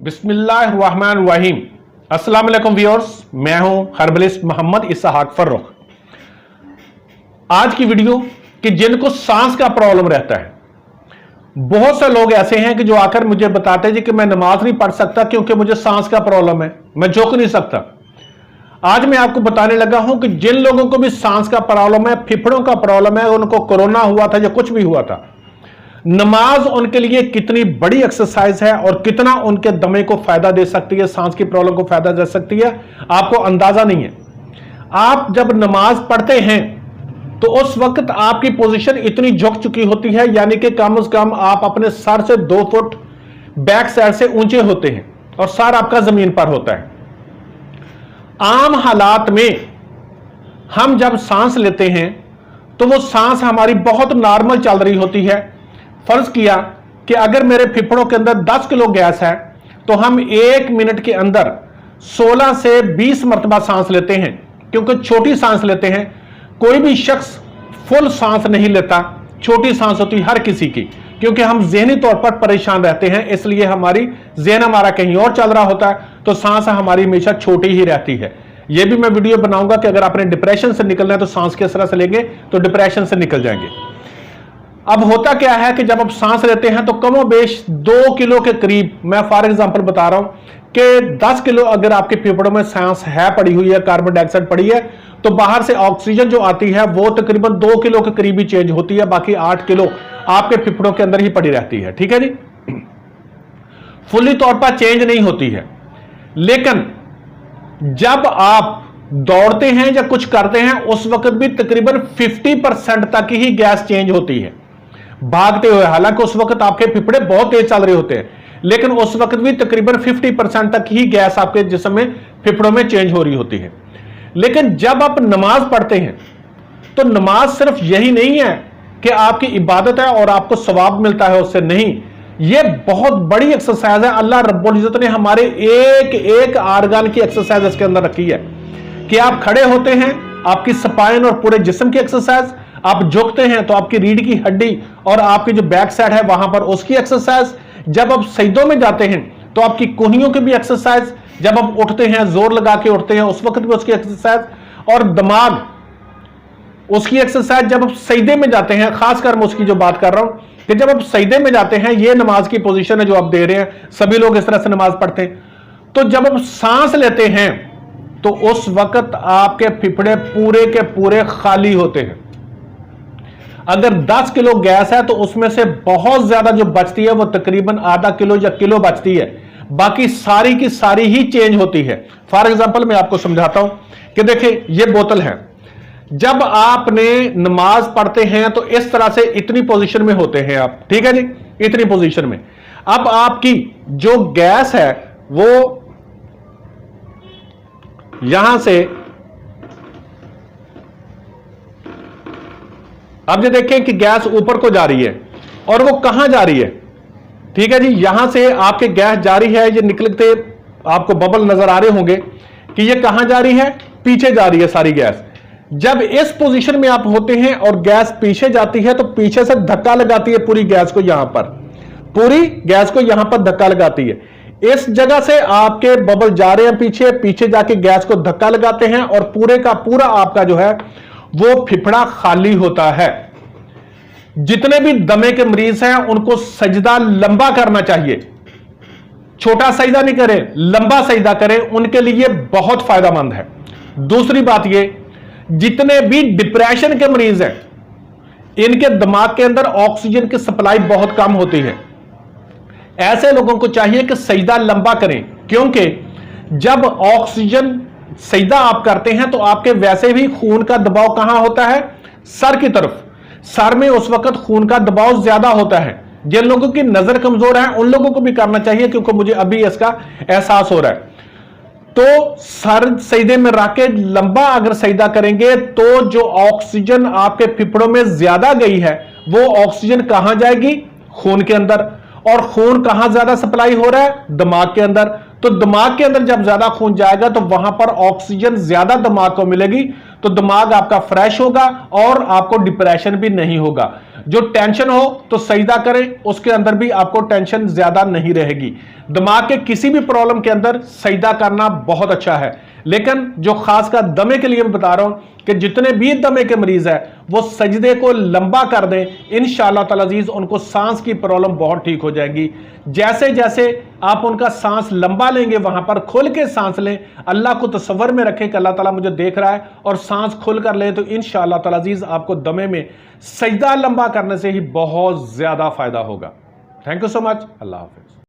बिस्मिल्लाहिर्रहमानिर्रहीम। अस्सलाम वालेकुम व्यूअर्स, मैं हूं हर्बलिस्ट मोहम्मद इसहाक फर्रुख। आज की वीडियो कि जिनको सांस का प्रॉब्लम रहता है, बहुत से लोग ऐसे हैं कि जो आकर मुझे बताते हैं जी कि मैं नमाज नहीं पढ़ सकता क्योंकि मुझे सांस का प्रॉब्लम है, मैं झुक नहीं सकता। आज मैं आपको बताने लगा हूं कि जिन लोगों को भी सांस का प्रॉब्लम है, फेफड़ों का प्रॉब्लम है, उनको कोरोना हुआ था या कुछ भी हुआ था, नमाज उनके लिए कितनी बड़ी एक्सरसाइज है और कितना उनके दमे को फायदा दे सकती है, सांस की प्रॉब्लम को फायदा दे सकती है, आपको अंदाजा नहीं है। आप जब नमाज पढ़ते हैं तो उस वक्त आपकी पोजीशन इतनी झुक चुकी होती है, यानी कि कम से कम आप अपने सर से 2 फुट बैक साइड से ऊंचे होते हैं और सर आपका जमीन पर होता है। आम हालात में हम जब सांस लेते हैं तो वो सांस हमारी बहुत नॉर्मल चल रही होती है। फर्ज किया कि अगर मेरे फेफड़ों के अंदर 10 किलो गैस है तो हम 1 मिनट के अंदर 16 से 20 मरतबा सांस लेते हैं, क्योंकि छोटी सांस लेते हैं। कोई भी शख्स फुल सांस नहीं लेता, छोटी सांस होती हर किसी की, क्योंकि हम ज़हनी तौर पर परेशान रहते हैं, इसलिए ज़हन हमारा कहीं और चल रहा होता है, तो सांस हमारी हमेशा छोटी ही रहती है। यह भी मैं वीडियो बनाऊंगा कि अगर आपने डिप्रेशन से निकलना है तो सांस किस तरह से लेंगे तो डिप्रेशन से निकल जाएंगे। अब होता क्या है कि जब आप सांस लेते हैं तो कमोबेश 2 किलो के करीब, मैं फॉर एग्जांपल बता रहा हूं कि 10 किलो अगर आपके फेफड़ों में सांस है पड़ी हुई है, कार्बन डाइऑक्साइड पड़ी है, तो बाहर से ऑक्सीजन जो आती है वो तकरीबन 2 किलो के करीब ही चेंज होती है, बाकी 8 किलो आपके फेफड़ों के अंदर ही पड़ी रहती है। ठीक है जी, फुल्ली तौर पर चेंज नहीं होती है। लेकिन जब आप दौड़ते हैं या कुछ करते हैं उस वक्त भी तकरीबन 50% तक ही गैस चेंज होती है भागते हुए। हालांकि उस वक्त आपके फेफड़े बहुत तेज चल रहे होते हैं, लेकिन उस वक्त भी तकरीबन 50% तक ही गैस आपके जिस्म में, फेफड़ों में चेंज हो रही होती है। लेकिन जब आप नमाज पढ़ते हैं तो नमाज सिर्फ यही नहीं है कि आपकी इबादत है और आपको सवाब मिलता है उससे, नहीं, यह बहुत बड़ी एक्सरसाइज है। अल्लाह रब्बुल इज्जत ने हमारे एक एक आर्गन की एक्सरसाइज इसके अंदर रखी है कि आप खड़े होते हैं, आपकी स्पाइन और पूरे जिस्म की एक्सरसाइज, आप झुकते हैं तो आपकी रीढ़ की हड्डी और आपकी जो बैक साइड है वहां पर उसकी एक्सरसाइज, जब आप सजदों में जाते हैं तो आपकी कोहनियों की भी एक्सरसाइज, जब आप उठते हैं जोर लगा के उठते हैं उस वक्त भी उसकी एक्सरसाइज, और दिमाग उसकी एक्सरसाइज जब आप सजदे में जाते हैं। खासकर मैं उसकी जो बात कर रहा हूं कि जब आप सजदे में जाते हैं, ये नमाज की पोजीशन है जो आप दे रहे हैं, सभी लोग इस तरह से नमाज पढ़ते हैं। तो जब आप सांस लेते हैं तो उस वक्त आपके फेफड़े पूरे के पूरे खाली होते हैं। अगर 10 किलो गैस है तो उसमें से बहुत ज्यादा जो बचती है वो तकरीबन आधा किलो या किलो बचती है, बाकी सारी की सारी ही चेंज होती है। फॉर एग्जांपल मैं आपको समझाता हूं कि देखिए ये बोतल है, जब आपने नमाज पढ़ते हैं तो इस तरह से इतनी पोजीशन में होते हैं आप, ठीक है जी, इतनी पोजीशन में। अब आपकी जो गैस है वो यहां से, अब ये देखें कि गैस ऊपर को जा रही है और वो कहां जा रही है। ठीक है जी, यहां से आपके गैस जा रही है, ये निकलते आपको बबल नजर आ रहे होंगे कि ये कहां जा रही है, पीछे जा रही है सारी गैस। जब इस पोजीशन में आप होते हैं और गैस पीछे जाती है तो पीछे से धक्का लगाती है पूरी गैस को, यहां पर पूरी गैस को यहां पर धक्का लगाती है। इस जगह से आपके बबल जा रहे हैं पीछे, पीछे जाके गैस को धक्का लगाते हैं और पूरे का पूरा आपका जो है वो फेफड़ा खाली होता है। जितने भी दमे के मरीज हैं उनको सजदा लंबा करना चाहिए, छोटा सजदा नहीं करें, लंबा सजदा करें, उनके लिए बहुत फायदेमंद है। दूसरी बात ये, जितने भी डिप्रेशन के मरीज हैं इनके दिमाग के अंदर ऑक्सीजन की सप्लाई बहुत कम होती है। ऐसे लोगों को चाहिए कि सजदा लंबा करें, क्योंकि जब ऑक्सीजन सजदा आप करते हैं तो आपके वैसे भी खून का दबाव कहां होता है, सर की तरफ। सर में उस वक्त खून का दबाव ज्यादा होता है। जिन लोगों की नजर कमजोर है उन लोगों को भी करना चाहिए, क्योंकि मुझे अभी इसका एहसास हो रहा है। तो सर सजदे में रख के लंबा अगर सजदा करेंगे तो जो ऑक्सीजन आपके फेफड़ों में ज्यादा गई है वो ऑक्सीजन कहां जाएगी, खून के अंदर। और खून कहां ज्यादा सप्लाई हो रहा है, दिमाग के अंदर। तो दिमाग के अंदर जब ज्यादा खून जाएगा तो वहां पर ऑक्सीजन ज्यादा दिमाग को मिलेगी, तो दिमाग आपका फ्रेश होगा और आपको डिप्रेशन भी नहीं होगा। जो टेंशन हो तो सजदा करें, उसके अंदर भी आपको टेंशन ज्यादा नहीं रहेगी। दिमाग के किसी भी प्रॉब्लम के अंदर सजदा करना बहुत अच्छा है, लेकिन जो खासकर दमे के लिए मैं बता रहा हूं कि जितने भी दमे के मरीज है वो सजदे को लंबा कर दें, इंशाअल्लाह ताला अजीज उनको सांस की प्रॉब्लम बहुत ठीक हो जाएगी। जैसे जैसे आप उनका सांस लंबा लेंगे, वहां पर खुल के सांस लें, अल्लाह को तसव्वुर में रखें कि अल्लाह ताला मुझे देख रहा है, और सांस खुल कर लें, तो इंशाअल्लाह ताला अजीज आपको दमे में सजदा लंबा करने से ही बहुत ज्यादा फायदा होगा। Thank you so much. Allah Hafiz.